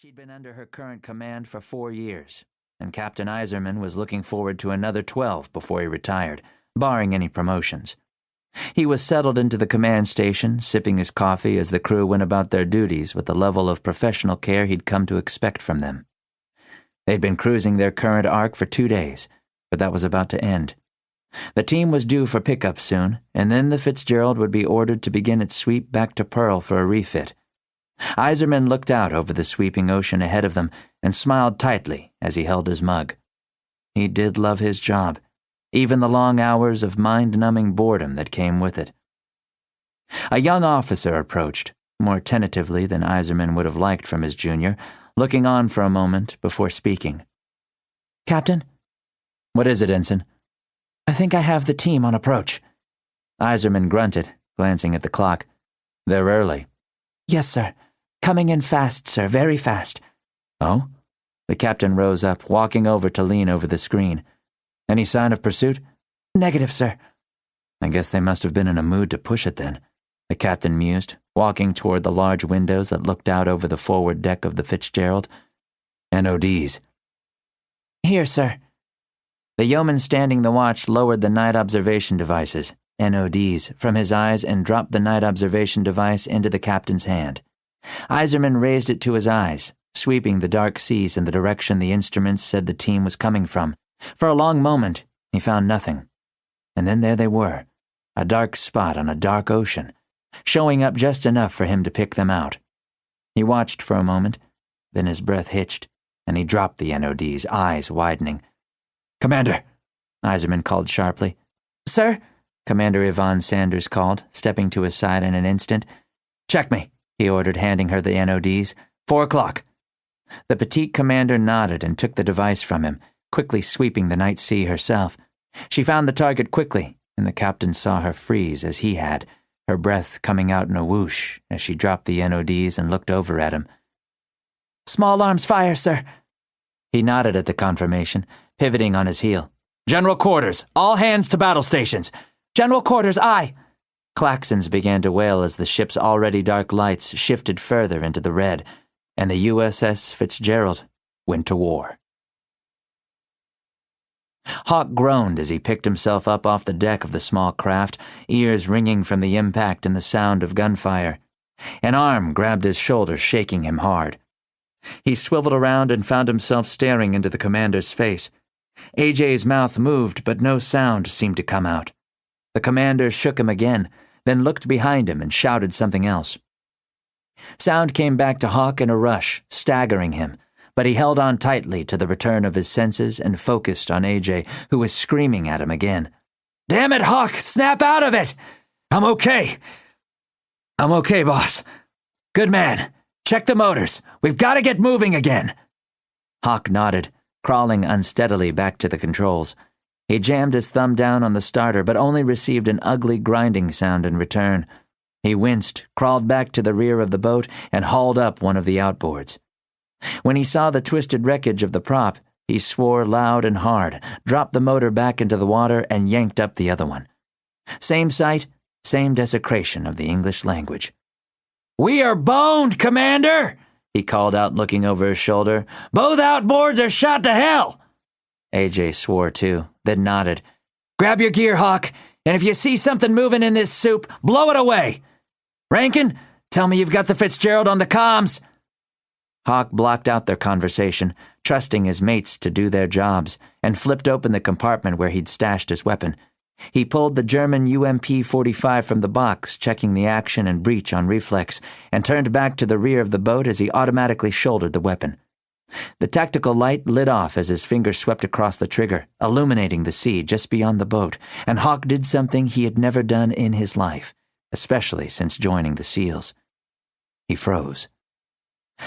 She'd been under her current command for 4 years, and Captain Iserman was looking forward to another 12 before he retired, barring any promotions. He was settled into the command station, sipping his coffee as the crew went about their duties with the level of professional care he'd come to expect from them. They'd been cruising their current arc for 2 days, but that was about to end. The team was due for pickup soon, and then the Fitzgerald would be ordered to begin its sweep back to Pearl for a refit. Iserman looked out over the sweeping ocean ahead of them and smiled tightly as he held his mug. He did love his job, even the long hours of mind-numbing boredom that came with it. A young officer approached, more tentatively than Iserman would have liked from his junior, looking on for a moment before speaking. "Captain?" "What is it, Ensign?" "I think I have the team on approach." Iserman grunted, glancing at the clock. "They're early." "Yes, sir. Coming in fast, sir, very fast." "Oh?" The captain rose up, walking over to lean over the screen. "Any sign of pursuit?" "Negative, sir." "I guess they must have been in a mood to push it then," the captain mused, walking toward the large windows that looked out over the forward deck of the Fitzgerald. "NODs." "Here, sir." The yeoman standing the watch lowered the night observation devices, NODs, from his eyes and dropped the night observation device into the captain's hand. Iserman raised it to his eyes, sweeping the dark seas in the direction the instruments said the team was coming from. For a long moment, he found nothing. And then there they were, a dark spot on a dark ocean, showing up just enough for him to pick them out. He watched for a moment, then his breath hitched, and he dropped the NODs, eyes widening. "Commander!" Iserman called sharply. "Sir?" Commander Yvonne Sanders called, stepping to his side in an instant. "Check me," he ordered, handing her the NODs. 4 o'clock. The petite commander nodded and took the device from him, quickly sweeping the night sea herself. She found the target quickly, and the captain saw her freeze as he had, her breath coming out in a whoosh as she dropped the NODs and looked over at him. "Small arms fire, sir." He nodded at the confirmation, pivoting on his heel. "General quarters, all hands to battle stations." "General quarters, aye." Klaxons began to wail as the ship's already dark lights shifted further into the red, and the USS Fitzgerald went to war. Hawk groaned as he picked himself up off the deck of the small craft, ears ringing from the impact and the sound of gunfire. An arm grabbed his shoulder, shaking him hard. He swiveled around and found himself staring into the commander's face. AJ's mouth moved, but no sound seemed to come out. The commander shook him again, then looked behind him and shouted something else. Sound came back to Hawk in a rush, staggering him, but he held on tightly to the return of his senses and focused on AJ, who was screaming at him again. "Damn it, Hawk! Snap out of it! I'm okay. I'm okay, boss. Good man. Check the motors. We've got to get moving again." Hawk nodded, crawling unsteadily back to the controls. He jammed his thumb down on the starter, but only received an ugly grinding sound in return. He winced, crawled back to the rear of the boat, and hauled up one of the outboards. When he saw the twisted wreckage of the prop, he swore loud and hard, dropped the motor back into the water, and yanked up the other one. Same sight, same desecration of the English language. "We are boned, Commander!" he called out, looking over his shoulder. "Both outboards are shot to hell!" AJ swore too, then nodded. "Grab your gear, Hawk, and if you see something moving in this soup, blow it away. Rankin, tell me you've got the Fitzgerald on the comms." Hawk blocked out their conversation, trusting his mates to do their jobs, and flipped open the compartment where he'd stashed his weapon. He pulled the German UMP-45 from the box, checking the action and breech on reflex, and turned back to the rear of the boat as he automatically shouldered the weapon. The tactical light lit off as his finger swept across the trigger, illuminating the sea just beyond the boat, and Hawk did something he had never done in his life, especially since joining the SEALs. He froze.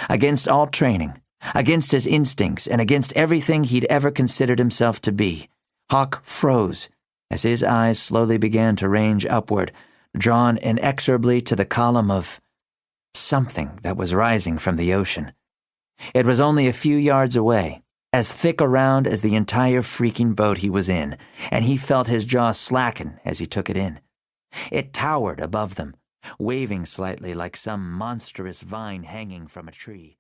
Against all training, against his instincts, and against everything he'd ever considered himself to be, Hawk froze as his eyes slowly began to range upward, drawn inexorably to the column of something that was rising from the ocean. It was only a few yards away, as thick around as the entire freaking boat he was in, and he felt his jaw slacken as he took it in. It towered above them, waving slightly like some monstrous vine hanging from a tree.